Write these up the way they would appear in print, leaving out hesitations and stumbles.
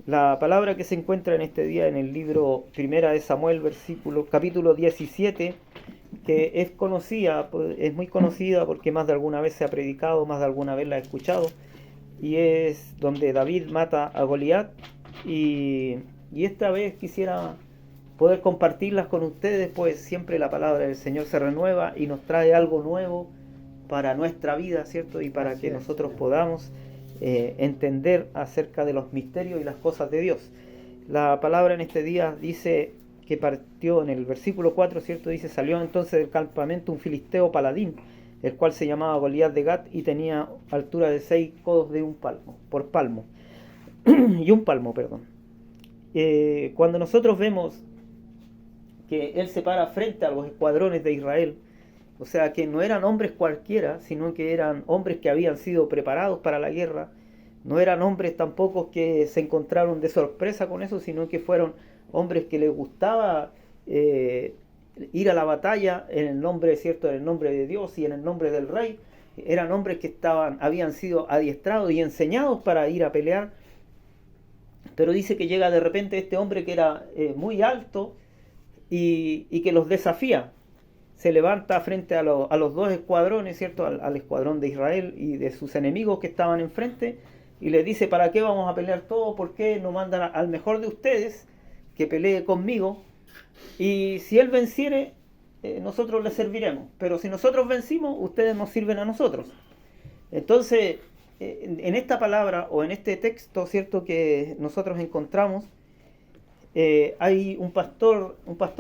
La palabra que se encuentra en este día en el libro Primera de Samuel, capítulo 17, que es conocida, es muy conocida porque más de alguna vez se ha predicado, más de alguna vez la he escuchado, y es donde David mata a Goliat, y esta vez quisiera poder compartirlas con ustedes, pues siempre la palabra del Señor se renueva y nos trae algo nuevo para nuestra vida, ¿cierto? Y para que nosotros podamos entender acerca de los misterios y las cosas de Dios. La palabra en este día dice que partió en el versículo 4, ¿cierto? Dice: salió entonces del campamento un filisteo paladín, el cual se llamaba Goliat de Gat, y tenía altura de 6 codos de un palmo, por palmo, y un palmo, perdón. Cuando nosotros vemos que él se para frente a los escuadrones de Israel, o sea que no eran hombres cualquiera, sino que eran hombres que habían sido preparados para la guerra. No eran hombres tampoco que se encontraron de sorpresa con eso, sino que fueron hombres que les gustaba ir a la batalla en el nombre, ¿cierto?, en el nombre de Dios y en el nombre del rey. Eran hombres que habían sido adiestrados y enseñados para ir a pelear. Pero dice que llega de repente este hombre que era muy alto y que los desafía. Se levanta frente a los dos escuadrones, ¿cierto? Al escuadrón de Israel y de sus enemigos que estaban enfrente, y les dice: ¿para qué vamos a pelear todos? ¿Por qué no mandan al mejor de ustedes que pelee conmigo? Y si él venciere, nosotros le serviremos. Pero si nosotros vencimos, ustedes nos sirven a nosotros. Entonces, en esta palabra o en este texto, ¿cierto?, que nosotros encontramos, hay un pastor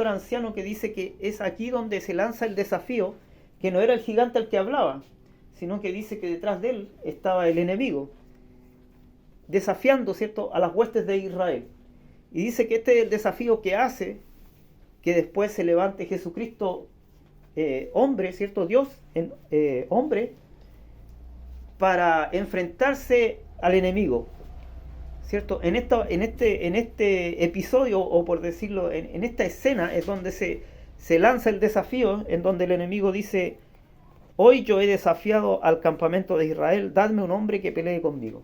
anciano que dice que es aquí donde se lanza el desafío, que no era el gigante el que hablaba, sino que dice que detrás de él estaba el enemigo, desafiando, ¿cierto?, a las huestes de Israel. Y dice que este es el desafío que hace que después se levante Jesucristo, hombre, ¿cierto?, Dios, hombre, para enfrentarse al enemigo, ¿cierto? En este episodio, o por decirlo, en esta escena es donde se lanza el desafío, en donde el enemigo dice: hoy yo he desafiado al campamento de Israel, dadme un hombre que pelee conmigo,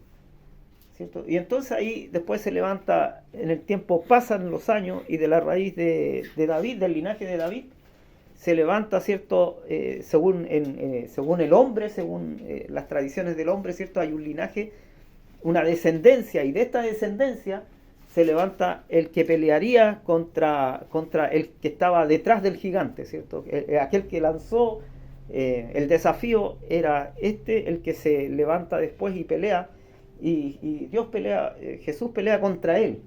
¿cierto? Y entonces ahí después se levanta, en el tiempo pasan los años, y de la raíz de David, del linaje de David, se levanta, ¿cierto? Según el hombre, según las tradiciones del hombre, ¿cierto? Hay un linaje, una descendencia, y de esta descendencia se levanta el que pelearía contra el que estaba detrás del gigante, ¿cierto? Aquel que lanzó el desafío era el que se levanta después y pelea, y Dios pelea, Jesús pelea contra él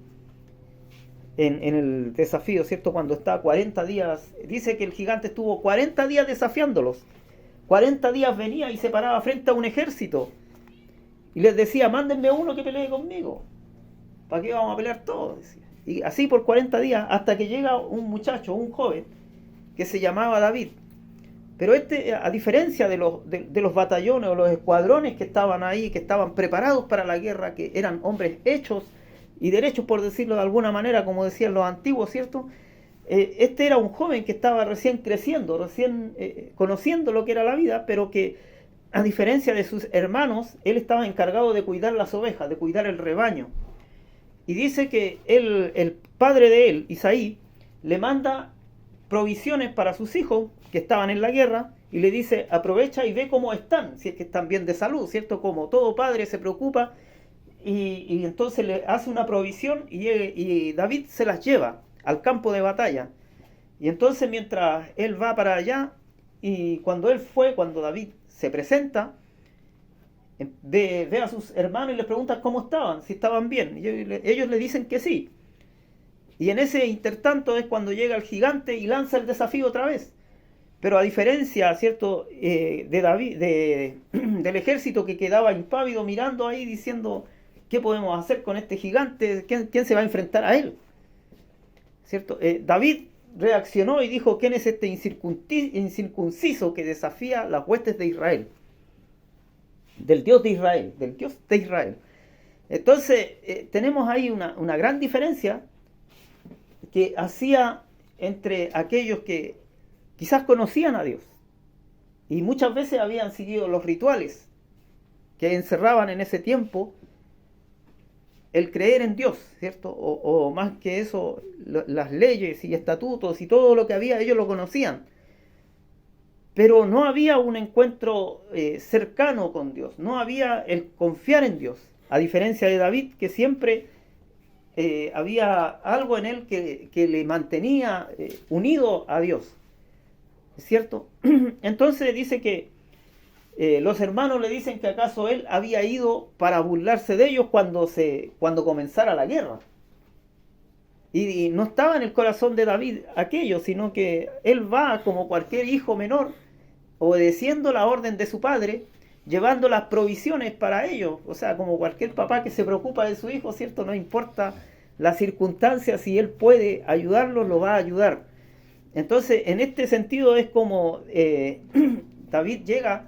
en el desafío, ¿cierto? Cuando está 40 días, dice que el gigante estuvo 40 días desafiándolos. 40 días venía y se paraba frente a un ejército y les decía: mándenme uno que pelee conmigo. ¿Para qué vamos a pelear todos? Decía. Y así por 40 días, hasta que llega un muchacho, un joven, que se llamaba David. Pero a diferencia de los batallones o los escuadrones que estaban ahí, que estaban preparados para la guerra, que eran hombres hechos y derechos, por decirlo de alguna manera, como decían los antiguos, ¿cierto? Este era un joven que estaba recién creciendo, recién conociendo lo que era la vida, pero que, a diferencia de sus hermanos, él estaba encargado de cuidar las ovejas, de cuidar el rebaño. Y dice que el padre de él, Isaí, le manda provisiones para sus hijos que estaban en la guerra, y le dice: aprovecha y ve cómo están, si es que están bien de salud, ¿cierto? Como todo padre se preocupa, y entonces le hace una provisión, y David se las lleva al campo de batalla. Y entonces, mientras él va para allá, y cuando David se presenta, ve a sus hermanos y les pregunta cómo estaban, si estaban bien. Y ellos le dicen que sí. Y en ese intertanto es cuando llega el gigante y lanza el desafío otra vez. Pero a diferencia, ¿cierto?, de David, del ejército, que quedaba impávido mirando ahí diciendo: ¿qué podemos hacer con este gigante? ¿Quién se va a enfrentar a él? ¿Cierto? David reaccionó y dijo: ¿quién es este incircunciso que desafía las huestes de Israel? Del Dios de Israel, del Dios de Israel. Entonces, tenemos ahí una gran diferencia que hacía entre aquellos que quizás conocían a Dios y muchas veces habían seguido los rituales que encerraban en ese tiempo el creer en Dios, ¿cierto? O más que eso, las leyes y estatutos y todo lo que había, ellos lo conocían. Pero no había un encuentro cercano con Dios, no había el confiar en Dios, a diferencia de David, que siempre había algo en él que le mantenía unido a Dios, ¿cierto? Entonces dice que los hermanos le dicen que acaso él había ido para burlarse de ellos cuando comenzara la guerra. Y no estaba en el corazón de David aquello, sino que él va como cualquier hijo menor, obedeciendo la orden de su padre, llevando las provisiones para ellos. O sea, como cualquier papá que se preocupa de su hijo, ¿cierto? No importa las circunstancias, si él puede ayudarlo, lo va a ayudar. Entonces, en este sentido es como David llega,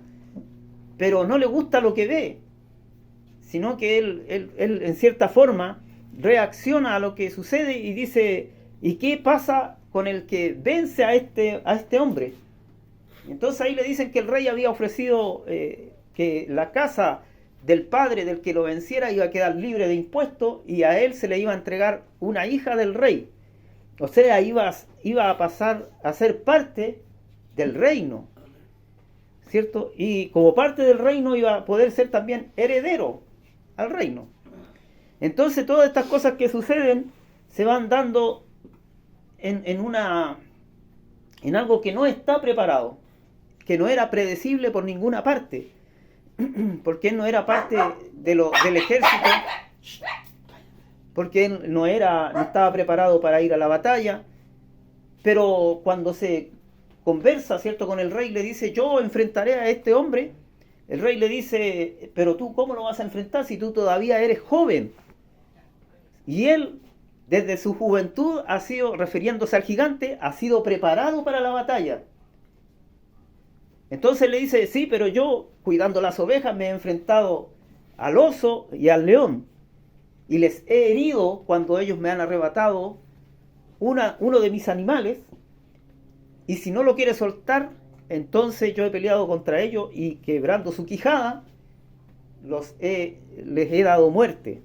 pero no le gusta lo que ve, sino que él en cierta forma reacciona a lo que sucede y dice, ¿y qué pasa con el que vence a este hombre? Entonces ahí le dicen que el rey había ofrecido que la casa del padre del que lo venciera iba a quedar libre de impuestos y a él se le iba a entregar una hija del rey. O sea, iba a pasar a ser parte del reino, ¿cierto? Y como parte del reino iba a poder ser también heredero al reino. Entonces todas estas cosas que suceden se van dando en algo que no está preparado, que no era predecible por ninguna parte, porque él no era parte del ejército, porque él no estaba preparado para ir a la batalla, pero cuando se conversa, ¿cierto?, con el rey, le dice, yo enfrentaré a este hombre. El rey le dice, pero tú, ¿cómo lo vas a enfrentar si tú todavía eres joven? Y él, desde su juventud, refiriéndose al gigante, ha sido preparado para la batalla. Entonces le dice, sí, pero yo, cuidando las ovejas, me he enfrentado al oso y al león. Y les he herido cuando ellos me han arrebatado uno de mis animales. Y si no lo quiere soltar, entonces yo he peleado contra ellos y quebrando su quijada, les he dado muerte.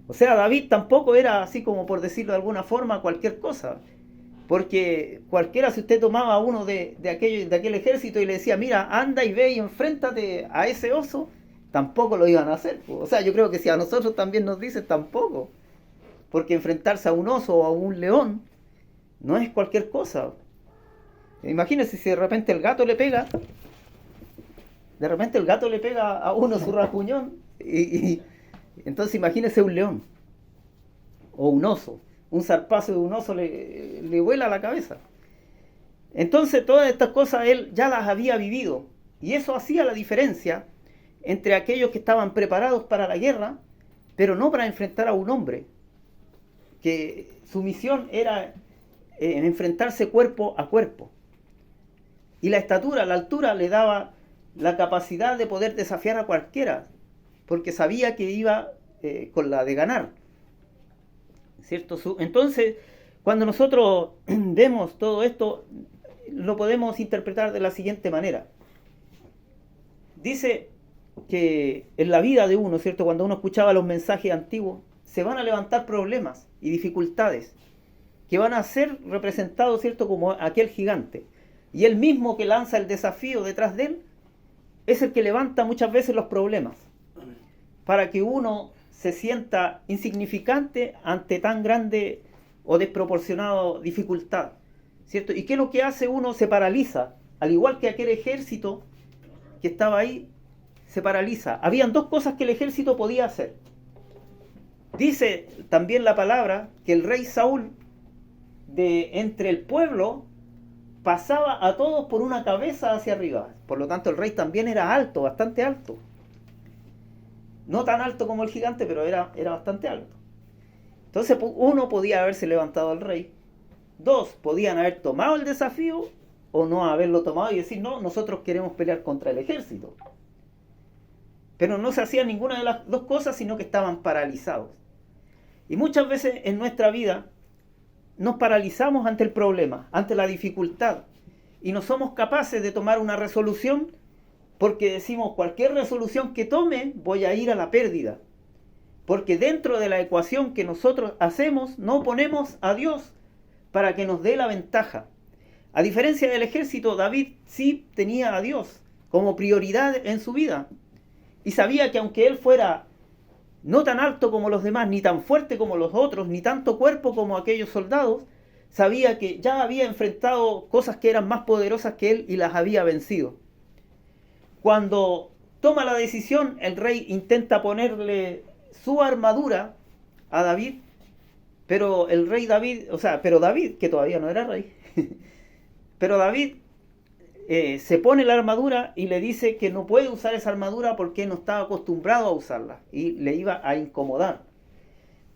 O sea, David tampoco era así como, por decirlo de alguna forma, cualquier cosa. Porque cualquiera, si usted tomaba a uno de aquel ejército y le decía, mira, anda y ve y enfréntate a ese oso, tampoco lo iban a hacer. O sea, yo creo que si a nosotros también nos dicen, tampoco. Porque enfrentarse a un oso o a un león no es cualquier cosa. Imagínese si de repente el gato le pega a uno su rasguñón y entonces imagínese un león o un oso, un zarpazo de un oso le vuela la cabeza. Entonces todas estas cosas él ya las había vivido y eso hacía la diferencia entre aquellos que estaban preparados para la guerra, pero no para enfrentar a un hombre, que su misión era enfrentarse cuerpo a cuerpo. Y la altura le daba la capacidad de poder desafiar a cualquiera, porque sabía que iba con la de ganar, ¿cierto? Entonces, cuando nosotros vemos todo esto, lo podemos interpretar de la siguiente manera. Dice que en la vida de uno, ¿cierto?, cuando uno escuchaba los mensajes antiguos, se van a levantar problemas y dificultades que van a ser representados, ¿cierto?, como aquel gigante. Y él mismo que lanza el desafío detrás de él es el que levanta muchas veces los problemas para que uno se sienta insignificante ante tan grande o desproporcionada dificultad, ¿cierto? ¿Y qué es lo que hace uno? Se paraliza, al igual que aquel ejército que estaba ahí, se paraliza. Habían dos cosas que el ejército podía hacer. Dice también la palabra que el rey Saúl, de entre el pueblo, pasaba a todos por una cabeza hacia arriba. Por lo tanto, el rey también era alto, bastante alto. No tan alto como el gigante, pero era bastante alto. Entonces, uno, podía haberse levantado al rey. Dos, podían haber tomado el desafío o no haberlo tomado y decir, no, nosotros queremos pelear contra el ejército. Pero no se hacía ninguna de las dos cosas, sino que estaban paralizados. Y muchas veces en nuestra vida nos paralizamos ante el problema, ante la dificultad, y no somos capaces de tomar una resolución porque decimos, cualquier resolución que tome voy a ir a la pérdida. Porque dentro de la ecuación que nosotros hacemos, no ponemos a Dios para que nos dé la ventaja. A diferencia del ejército, David sí tenía a Dios como prioridad en su vida. Y sabía que aunque él fuera no tan alto como los demás, ni tan fuerte como los otros, ni tanto cuerpo como aquellos soldados, sabía que ya había enfrentado cosas que eran más poderosas que él y las había vencido. Cuando toma la decisión, el rey intenta ponerle su armadura a David, pero el rey David, pero David, que todavía no era rey, pero David se pone la armadura y le dice que no puede usar esa armadura porque no estaba acostumbrado a usarla y le iba a incomodar.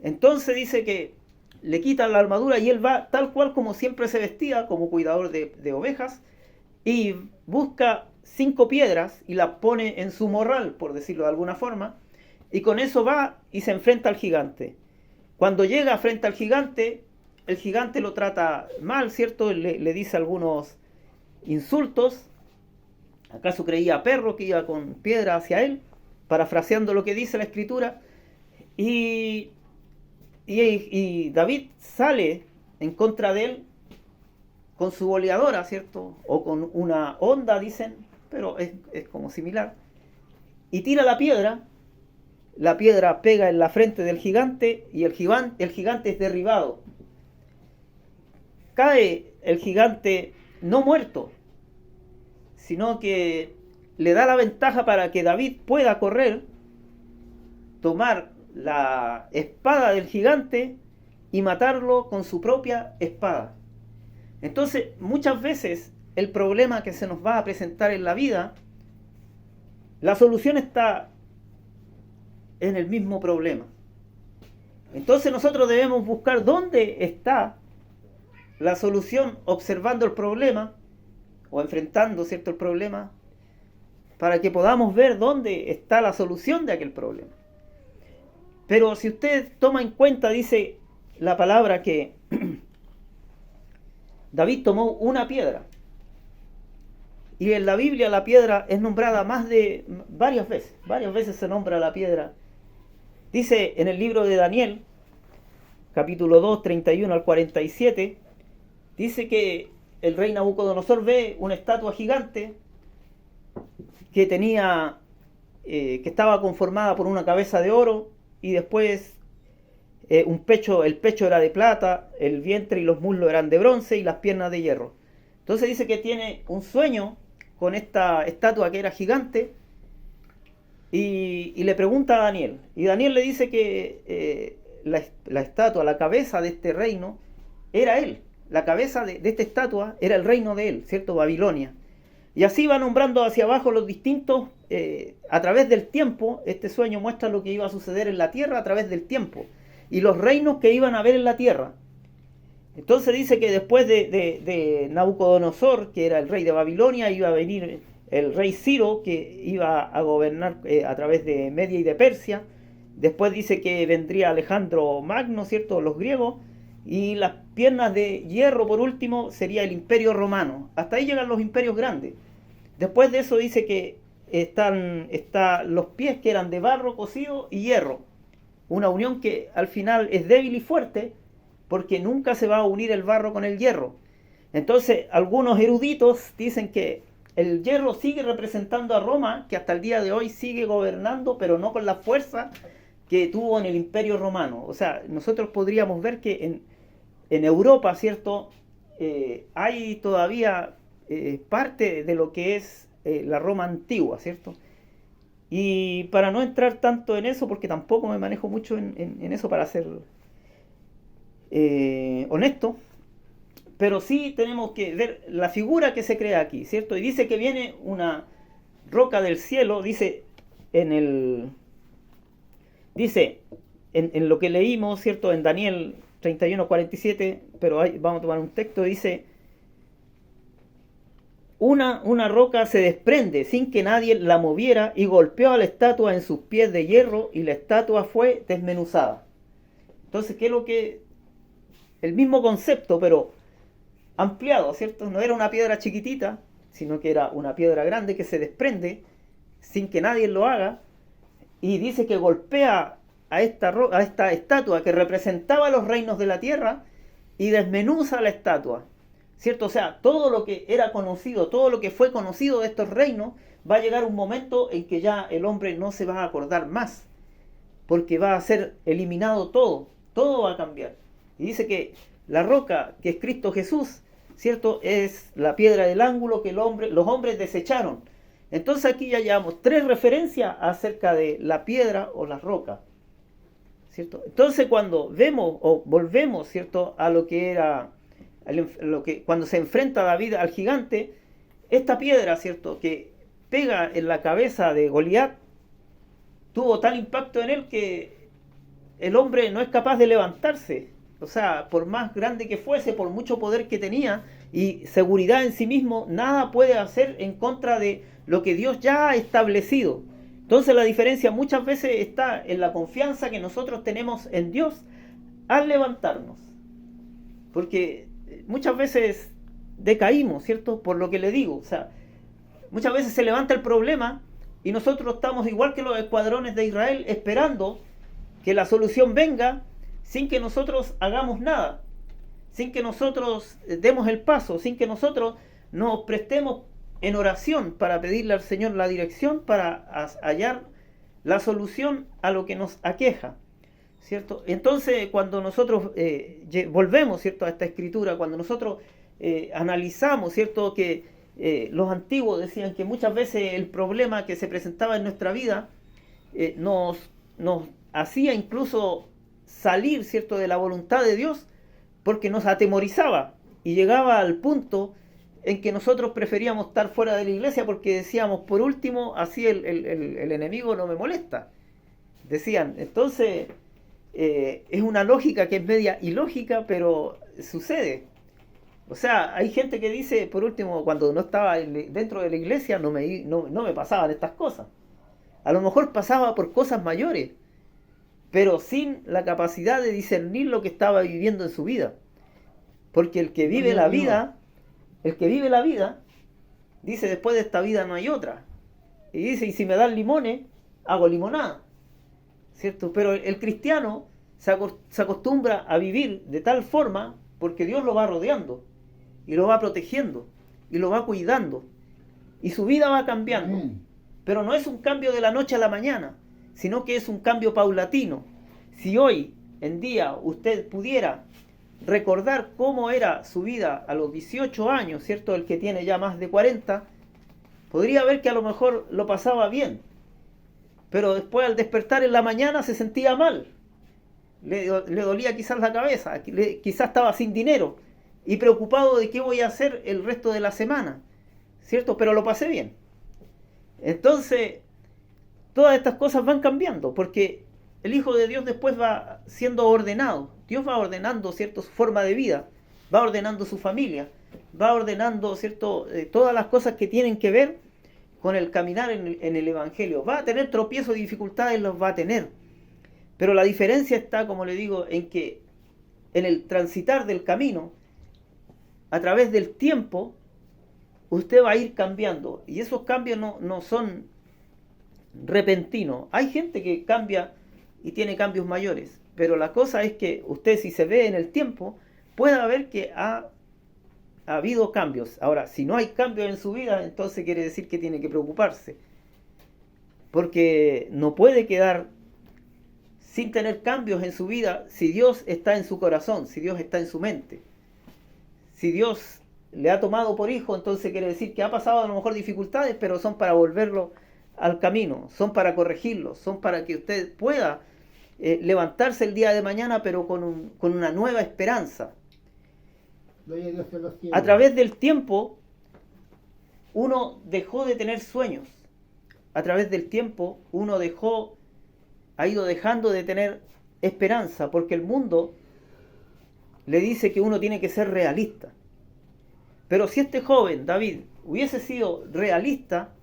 Entonces dice que le quitan la armadura y él va tal cual como siempre se vestía, como cuidador de ovejas, y busca 5 piedras y las pone en su morral, por decirlo de alguna forma, y con eso va y se enfrenta al gigante. Cuando llega frente al gigante, el gigante lo trata mal, ¿cierto? Le dice algunos insultos. ¿Acaso creía perro que iba con piedra hacia él? Parafraseando lo que dice la escritura. Y David sale en contra de él con su boleadora, ¿cierto? O con una honda, dicen, pero es como similar. Y tira la piedra pega en la frente del gigante y el gigante es derribado. Cae el gigante no muerto, sino que le da la ventaja para que David pueda correr, tomar la espada del gigante y matarlo con su propia espada. Entonces, muchas veces el problema que se nos va a presentar en la vida, la solución está en el mismo problema. Entonces nosotros debemos buscar dónde está la solución observando el problema o enfrentando, ¿cierto?, el problema, para que podamos ver dónde está la solución de aquel problema. Pero si usted toma en cuenta, dice la palabra que David tomó una piedra. Y en la Biblia la piedra es nombrada varias veces se nombra la piedra. Dice en el libro de Daniel, capítulo 2, 31 al 47, dice que el rey Nabucodonosor ve una estatua gigante que que estaba conformada por una cabeza de oro y después el pecho era de plata, el vientre y los muslos eran de bronce y las piernas de hierro. Entonces dice que tiene un sueño con esta estatua que era gigante y le pregunta a Daniel. Y Daniel le dice que la estatua, la cabeza de este reino, era él. La cabeza de esta estatua era el reino de él, ¿cierto? Babilonia. Y así va nombrando hacia abajo los distintos, a través del tiempo. Este sueño muestra lo que iba a suceder en la tierra a través del tiempo y los reinos que iban a haber en la tierra. Entonces dice que después de Nabucodonosor, que era el rey de Babilonia, iba a venir el rey Ciro, que iba a gobernar a través de Media y de Persia. Después dice que vendría Alejandro Magno, ¿cierto?, los griegos. Y las piernas de hierro, por último, sería el imperio romano. Hasta ahí llegan los imperios grandes. Después de eso dice que están los pies, que eran de barro cocido y hierro. Una unión que al final es débil y fuerte, porque nunca se va a unir el barro con el hierro. Entonces, algunos eruditos dicen que el hierro sigue representando a Roma, que hasta el día de hoy sigue gobernando, pero no con la fuerza que tuvo en el imperio romano. O sea, nosotros podríamos ver que en Europa, ¿cierto?, hay todavía parte de lo que es la Roma antigua, ¿cierto? Y para no entrar tanto en eso, porque tampoco me manejo mucho en eso para ser honesto, pero sí tenemos que ver la figura que se crea aquí, ¿cierto? Y dice que viene una roca del cielo, dice en lo que leímos, ¿cierto?, en Daniel 31:47, pero vamos a tomar un texto, dice: una roca se desprende sin que nadie la moviera y golpeó a la estatua en sus pies de hierro y la estatua fue desmenuzada. Entonces, ¿qué es lo que...? El mismo concepto, pero ampliado, ¿cierto? No era una piedra chiquitita, sino que era una piedra grande que se desprende sin que nadie lo haga, y dice que golpea a esta estatua que representaba los reinos de la tierra y desmenuza la estatua, ¿cierto? O sea, todo lo que era conocido, todo lo que fue conocido de estos reinos, va a llegar un momento en que ya el hombre no se va a acordar más, porque va a ser eliminado todo va a cambiar. Y dice que la roca, que es Cristo Jesús, ¿cierto? Es la piedra del ángulo que los hombres desecharon. Entonces aquí ya llevamos 3 referencias acerca de la piedra o la roca, ¿cierto? Entonces cuando vemos o volvemos, ¿cierto?, a lo que era, cuando se enfrenta David al gigante, esta piedra, ¿cierto?, que pega en la cabeza de Goliat, tuvo tal impacto en él que el hombre no es capaz de levantarse. O sea, por más grande que fuese, por mucho poder que tenía y seguridad en sí mismo, nada puede hacer en contra de lo que Dios ya ha establecido. Entonces la diferencia muchas veces está en la confianza que nosotros tenemos en Dios al levantarnos. Porque muchas veces decaímos, ¿cierto? Por lo que le digo. O sea, muchas veces se levanta el problema y nosotros estamos igual que los escuadrones de Israel, esperando que la solución venga sin que nosotros hagamos nada, sin que nosotros demos el paso, sin que nosotros nos prestemos en oración para pedirle al Señor la dirección para hallar la solución a lo que nos aqueja, ¿cierto? Entonces, cuando nosotros volvemos, ¿cierto?, a esta escritura, cuando nosotros analizamos, ¿cierto?, que los antiguos decían que muchas veces el problema que se presentaba en nuestra vida nos hacía incluso salir, ¿cierto?, de la voluntad de Dios, porque nos atemorizaba y llegaba al punto en que nosotros preferíamos estar fuera de la iglesia porque decíamos, por último, así el enemigo no me molesta. Decían, entonces es una lógica que es media ilógica, pero sucede. O sea, hay gente que dice, por último, cuando no estaba dentro de la iglesia no me pasaban estas cosas. A lo mejor pasaba por cosas mayores, pero sin la capacidad de discernir lo que estaba viviendo en su vida. Porque el que vive la vida, dice, después de esta vida no hay otra. Y dice, y si me dan limones, hago limonada, ¿cierto? Pero el cristiano se acostumbra a vivir de tal forma porque Dios lo va rodeando y lo va protegiendo y lo va cuidando y su vida va cambiando. Pero no es un cambio de la noche a la mañana, sino que es un cambio paulatino. Si hoy en día usted pudiera recordar cómo era su vida a los 18 años, ¿cierto? El que tiene ya más de 40, podría ver que a lo mejor lo pasaba bien, pero después al despertar en la mañana se sentía mal, le dolía quizás la cabeza, quizás estaba sin dinero y preocupado de qué voy a hacer el resto de la semana, ¿cierto? Pero lo pasé bien. Entonces, todas estas cosas van cambiando, porque el Hijo de Dios después va siendo ordenado. Dios va ordenando, ¿cierto?, su forma de vida, va ordenando su familia, va ordenando, ¿cierto?, todas las cosas que tienen que ver con el caminar en el Evangelio. Va a tener tropiezos y dificultades, los va a tener. Pero la diferencia está, como le digo, en que en el transitar del camino, a través del tiempo, usted va a ir cambiando. Y esos cambios no son repentinos. Hay gente que cambia y tiene cambios mayores. Pero la cosa es que usted, si se ve en el tiempo, pueda ver que ha habido cambios. Ahora, si no hay cambios en su vida, entonces quiere decir que tiene que preocuparse. Porque no puede quedar sin tener cambios en su vida si Dios está en su corazón, si Dios está en su mente. Si Dios le ha tomado por hijo, entonces quiere decir que ha pasado a lo mejor dificultades, pero son para volverlo al camino, son para corregirlo, son para que usted pueda levantarse el día de mañana, pero con una nueva esperanza. A través del tiempo, uno dejó de tener sueños. A través del tiempo, uno ha ido dejando de tener esperanza, porque el mundo le dice que uno tiene que ser realista. Pero si este joven, David, hubiese sido realista,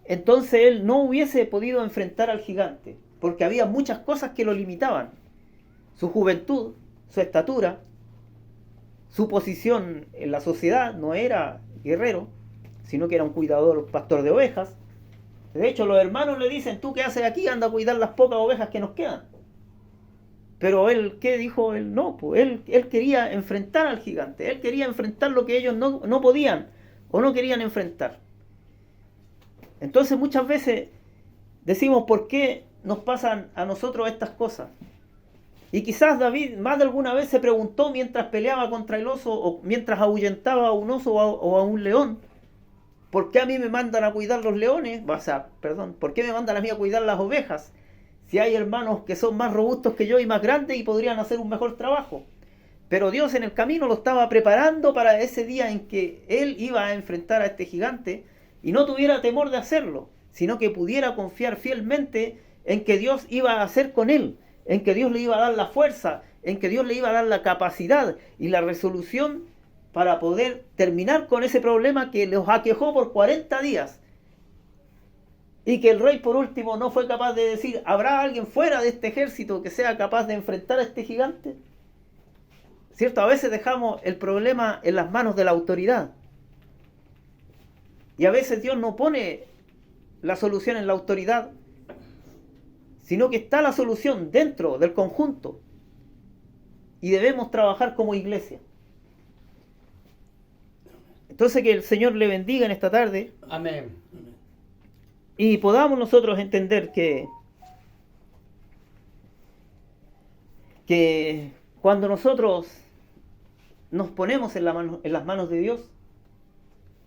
entonces él no hubiese podido enfrentar al gigante, porque había muchas cosas que lo limitaban. Su juventud, su estatura, su posición en la sociedad, no era guerrero, sino que era un cuidador, pastor de ovejas. De hecho, los hermanos le dicen, ¿tú qué haces aquí? Anda a cuidar las pocas ovejas que nos quedan. Pero él, ¿qué dijo? Él no, pues él quería enfrentar al gigante. Él quería enfrentar lo que ellos no podían o no querían enfrentar. Entonces muchas veces decimos, ¿por qué nos pasan a nosotros estas cosas? Y quizás David más de alguna vez se preguntó mientras peleaba contra el oso o mientras ahuyentaba a un oso o a un león, ¿por qué a mí me mandan a cuidar los leones? O sea, perdón, ¿por qué me mandan a mí a cuidar las ovejas? Si hay hermanos que son más robustos que yo y más grandes y podrían hacer un mejor trabajo. Pero Dios en el camino lo estaba preparando para ese día en que él iba a enfrentar a este gigante y no tuviera temor de hacerlo, sino que pudiera confiar fielmente en que Dios iba a hacer con él, en que Dios le iba a dar la fuerza, en que Dios le iba a dar la capacidad y la resolución para poder terminar con ese problema que los aquejó por 40 días. Y que el rey por último no fue capaz de decir, ¿habrá alguien fuera de este ejército que sea capaz de enfrentar a este gigante? ¿Cierto? A veces dejamos el problema en las manos de la autoridad. Y a veces Dios no pone la solución en la autoridad, sino que está la solución dentro del conjunto. Y debemos trabajar como iglesia. Entonces que el Señor le bendiga en esta tarde. Amén. Y podamos nosotros entender que cuando nosotros nos ponemos en las manos de Dios,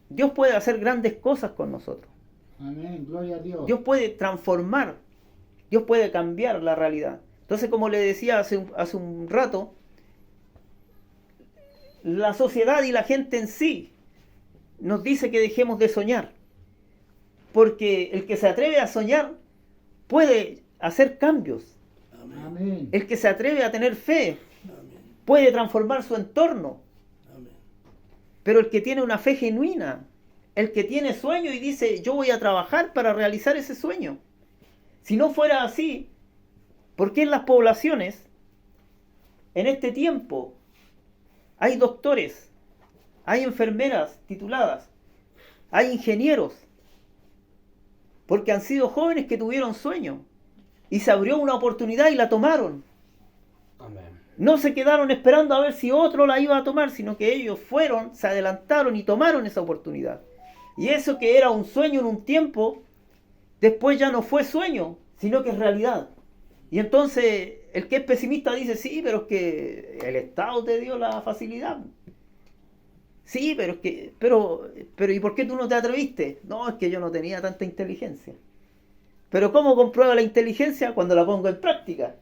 Dios puede hacer grandes cosas con nosotros. Amén, gloria a Dios. Dios puede transformar, Dios puede cambiar la realidad. Entonces, como le decía hace un rato, la sociedad y la gente en sí nos dice que dejemos de soñar. Porque el que se atreve a soñar puede hacer cambios. Amén. El que se atreve a tener fe puede transformar su entorno. Pero el que tiene una fe genuina, el que tiene sueño y dice, yo voy a trabajar para realizar ese sueño. Si no fuera así, ¿por qué en las poblaciones, en este tiempo, hay doctores, hay enfermeras tituladas, hay ingenieros? Porque han sido jóvenes que tuvieron sueño y se abrió una oportunidad y la tomaron. Amén. No se quedaron esperando a ver si otro la iba a tomar, sino que ellos fueron, se adelantaron y tomaron esa oportunidad. Y eso que era un sueño en un tiempo, después ya no fue sueño, sino que es realidad. Y entonces el que es pesimista dice, sí, pero es que el Estado te dio la facilidad. Sí, pero es que, pero ¿y por qué tú no te atreviste? No, es que yo no tenía tanta inteligencia. Pero ¿cómo comprueba la inteligencia? Cuando la pongo en práctica.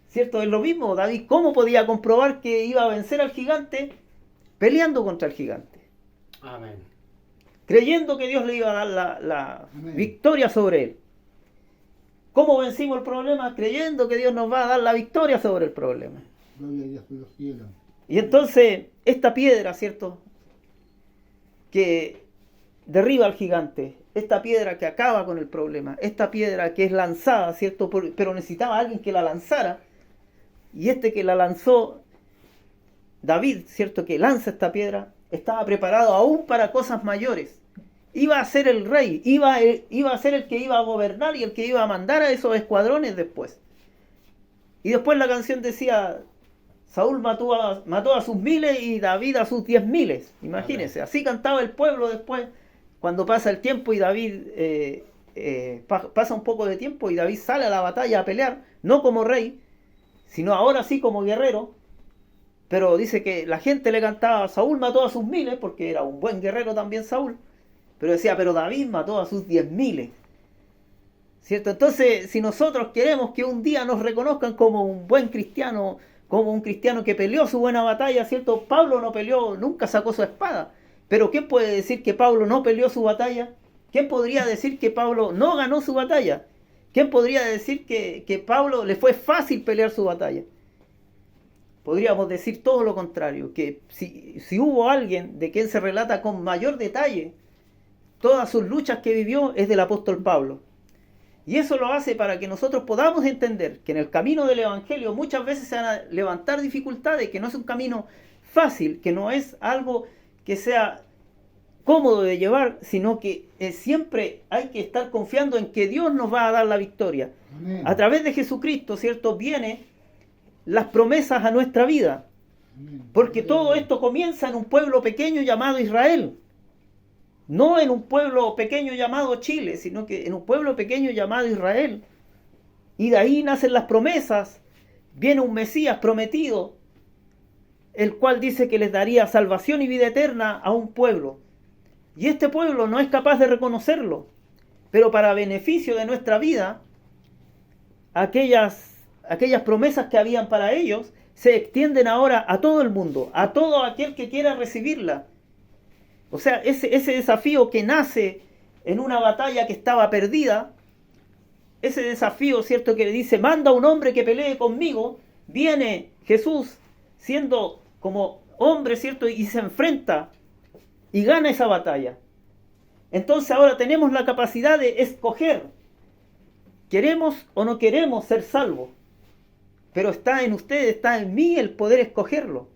¿Cierto? Es lo mismo, David, ¿cómo podía comprobar que iba a vencer al gigante? Peleando contra el gigante. Amén. Creyendo que Dios le iba a dar la victoria sobre él. ¿Cómo vencimos el problema? Creyendo que Dios nos va a dar la victoria sobre el problema. Gloria a Dios por los cielos. Y entonces, esta piedra, ¿cierto?, que derriba al gigante, esta piedra que acaba con el problema, esta piedra que es lanzada, ¿cierto?, pero necesitaba a alguien que la lanzara, y este que la lanzó, David, ¿cierto?, que lanza esta piedra, estaba preparado aún para cosas mayores. Iba a ser el rey, iba a ser el que iba a gobernar y el que iba a mandar a esos escuadrones después. Y después la canción decía, Saúl mató a sus 1000 y David a sus 10.000. Imagínense, así cantaba el pueblo después, cuando pasa el tiempo y David pasa un poco de tiempo y David sale a la batalla a pelear, no como rey, sino ahora sí como guerrero. Pero dice que la gente le cantaba, Saúl mató a sus 1000, porque era un buen guerrero también Saúl. Pero decía, pero David mató a sus 10.000. ¿Cierto? Entonces, si nosotros queremos que un día nos reconozcan como un buen cristiano, como un cristiano que peleó su buena batalla, ¿cierto? Pablo no peleó, nunca sacó su espada. Pero ¿quién puede decir que Pablo no peleó su batalla? ¿Quién podría decir que Pablo no ganó su batalla? ¿Quién podría decir que Pablo le fue fácil pelear su batalla? Podríamos decir todo lo contrario, que si hubo alguien de quien se relata con mayor detalle todas sus luchas que vivió, es del apóstol Pablo. Y eso lo hace para que nosotros podamos entender que en el camino del Evangelio muchas veces se van a levantar dificultades, que no es un camino fácil, que no es algo que sea cómodo de llevar, sino que siempre hay que estar confiando en que Dios nos va a dar la victoria. Amén. A través de Jesucristo, ¿cierto? Vienen las promesas a nuestra vida. Amén. Porque Gloria todo a Dios. esto comienza en un pueblo pequeño llamado Israel. No en un pueblo pequeño llamado Chile, sino que en un pueblo pequeño llamado Israel. Y de ahí nacen las promesas. Viene un Mesías prometido, el cual dice que les daría salvación y vida eterna a un pueblo. Y este pueblo no es capaz de reconocerlo. Pero para beneficio de nuestra vida, aquellas promesas que habían para ellos se extienden ahora a todo el mundo, a todo aquel que quiera recibirla. O sea, ese desafío que nace en una batalla que estaba perdida, ese desafío, ¿cierto? Que le dice, manda a un hombre que pelee conmigo, viene Jesús siendo como hombre, ¿cierto? Y se enfrenta y gana esa batalla. Entonces ahora tenemos la capacidad de escoger. ¿Queremos o no queremos ser salvos? Pero está en ustedes, está en mí el poder escogerlo.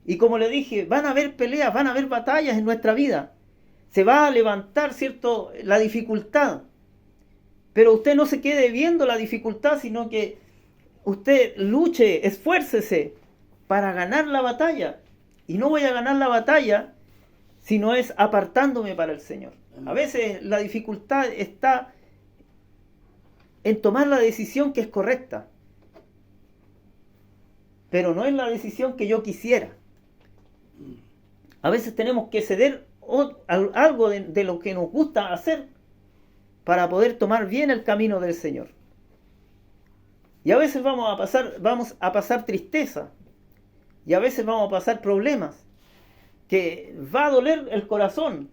Y como le dije, van a haber peleas, van a haber batallas en nuestra vida. Se va a levantar, ¿cierto?, la dificultad. Pero usted no se quede viendo la dificultad, sino que usted luche, esfuércese para ganar la batalla. Y no voy a ganar la batalla si no es apartándome para el Señor. A veces la dificultad está en tomar la decisión que es correcta. Pero no es la decisión que yo quisiera. A veces tenemos que ceder algo de lo que nos gusta hacer para poder tomar bien el camino del Señor. Y a veces vamos a pasar tristeza. Y a veces vamos a pasar problemas. Que va a doler el corazón.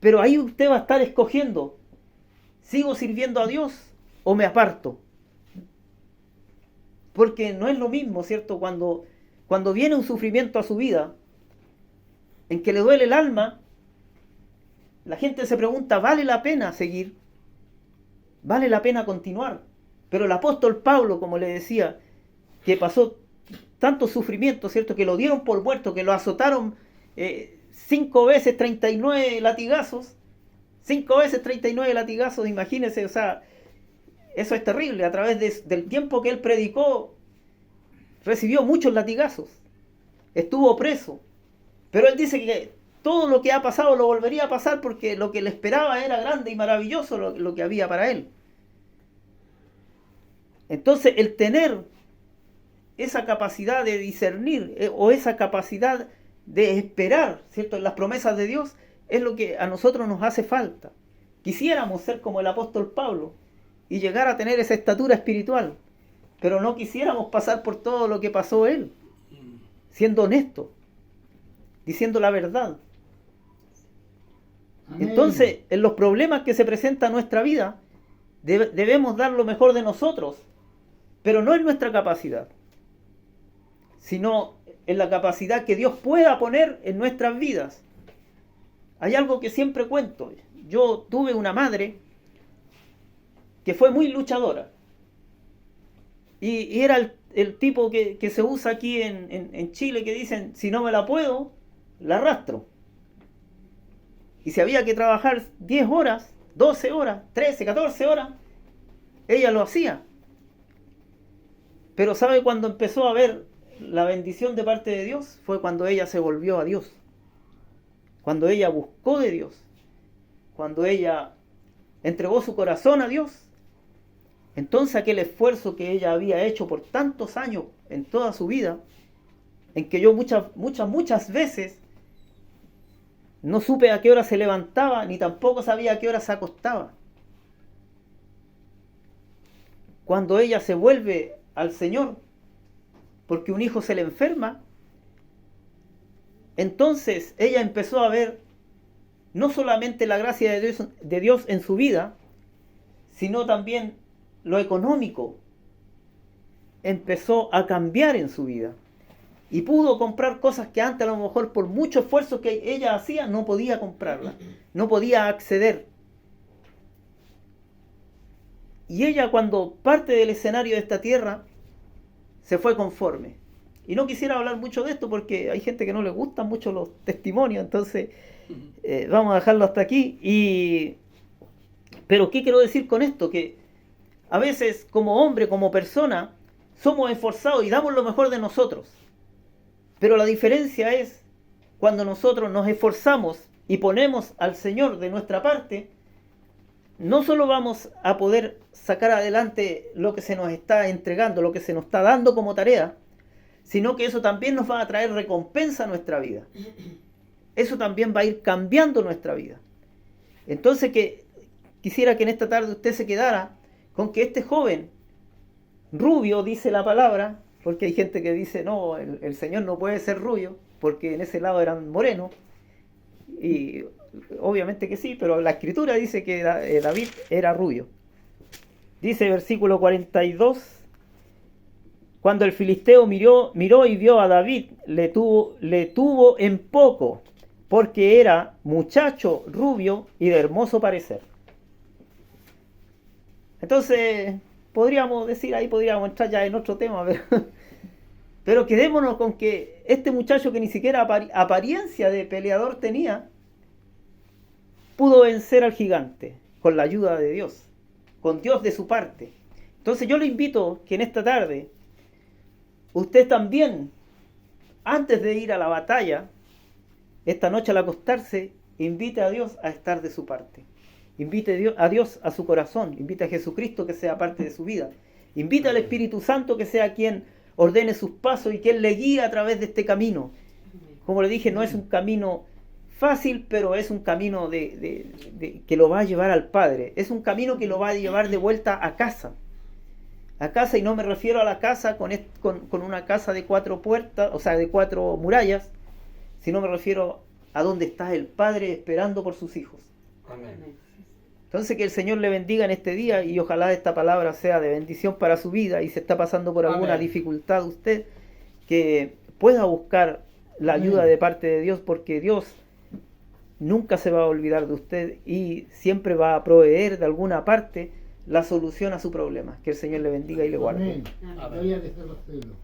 Pero ahí usted va a estar escogiendo. ¿Sigo sirviendo a Dios o me aparto? Porque no es lo mismo, ¿cierto? Cuando viene un sufrimiento a su vida, en que le duele el alma, la gente se pregunta, ¿vale la pena seguir? ¿Vale la pena continuar? Pero el apóstol Pablo, como le decía, que pasó tanto sufrimiento, ¿cierto? Que lo dieron por muerto, que lo azotaron 5 veces 39 latigazos. 5 veces 39 latigazos, imagínense, o sea, eso es terrible. A través del tiempo que él predicó, recibió muchos latigazos. Estuvo preso. Pero él dice que todo lo que ha pasado lo volvería a pasar porque lo que le esperaba era grande y maravilloso lo que había para él. Entonces, el tener esa capacidad de discernir o esa capacidad de esperar, ¿cierto?, en las promesas de Dios, es lo que a nosotros nos hace falta. Quisiéramos ser como el apóstol Pablo y llegar a tener esa estatura espiritual, pero no quisiéramos pasar por todo lo que pasó él, siendo honesto, diciendo la verdad. Amén. Entonces, en los problemas que se presentan en nuestra vida, debemos dar lo mejor de nosotros, pero no en nuestra capacidad, sino en la capacidad que Dios pueda poner en nuestras vidas. Hay algo que siempre cuento. Yo tuve una madre que fue muy luchadora. Y era el tipo que se usa aquí en Chile, que dicen, si no me la puedo, la arrastro. Y si había que trabajar 10 horas, 12 horas, 13, 14 horas, ella lo hacía. Pero ¿sabe cuándo empezó a ver la bendición de parte de Dios? Fue cuando ella se volvió a Dios. Cuando ella buscó de Dios. Cuando ella entregó su corazón a Dios. Entonces aquel esfuerzo que ella había hecho por tantos años en toda su vida, en que yo muchas veces no supe a qué hora se levantaba, ni tampoco sabía a qué hora se acostaba. Cuando ella se vuelve al Señor, porque un hijo se le enferma, entonces ella empezó a ver no solamente la gracia de Dios en su vida, sino también lo económico empezó a cambiar en su vida. Y pudo comprar cosas que antes a lo mejor por mucho esfuerzo que ella hacía no podía comprarlas, no podía acceder. Y ella, cuando parte del escenario de esta tierra, se fue conforme. Y no quisiera hablar mucho de esto porque hay gente que no le gustan mucho los testimonios, entonces vamos a dejarlo hasta aquí. Pero ¿qué quiero decir con esto? Que a veces como hombre, como persona, somos esforzados y damos lo mejor de nosotros. Pero la diferencia es cuando nosotros nos esforzamos y ponemos al Señor de nuestra parte, no solo vamos a poder sacar adelante lo que se nos está entregando, lo que se nos está dando como tarea, sino que eso también nos va a traer recompensa a nuestra vida. Eso también va a ir cambiando nuestra vida. Entonces quisiera que en esta tarde usted se quedara con que este joven rubio, dice la palabra, porque hay gente que dice, no, el Señor no puede ser rubio, porque en ese lado eran morenos, y obviamente que sí, pero la escritura dice que David era rubio. Dice versículo 42, cuando el filisteo miró y vio a David, le tuvo en poco, porque era muchacho rubio y de hermoso parecer. Entonces, podríamos decir, ahí podríamos entrar ya en otro tema, pero quedémonos con que este muchacho que ni siquiera apariencia de peleador tenía, pudo vencer al gigante con la ayuda de Dios, con Dios de su parte. Entonces yo le invito que en esta tarde, usted también, antes de ir a la batalla, esta noche al acostarse, invite a Dios a estar de su parte. Invite a Dios a su corazón, invite a Jesucristo que sea parte de su vida. Invite al Espíritu Santo que sea quien ordene sus pasos y quien le guíe a través de este camino. Como le dije, no es un camino fácil, pero es un camino que lo va a llevar al Padre. Es un camino que lo va a llevar de vuelta a casa. A casa, y no me refiero a la casa con una casa de 4 puertas, o sea, de 4 murallas, sino me refiero a donde está el Padre esperando por sus hijos. Amén. Entonces que el Señor le bendiga en este día y ojalá esta palabra sea de bendición para su vida, y si está pasando por alguna Amén. dificultad usted, que pueda buscar la Amén. ayuda de parte de Dios, porque Dios nunca se va a olvidar de usted y siempre va a proveer de alguna parte la solución a su problema. Que el Señor le bendiga y le guarde. Amén. Gloria desde los cielos.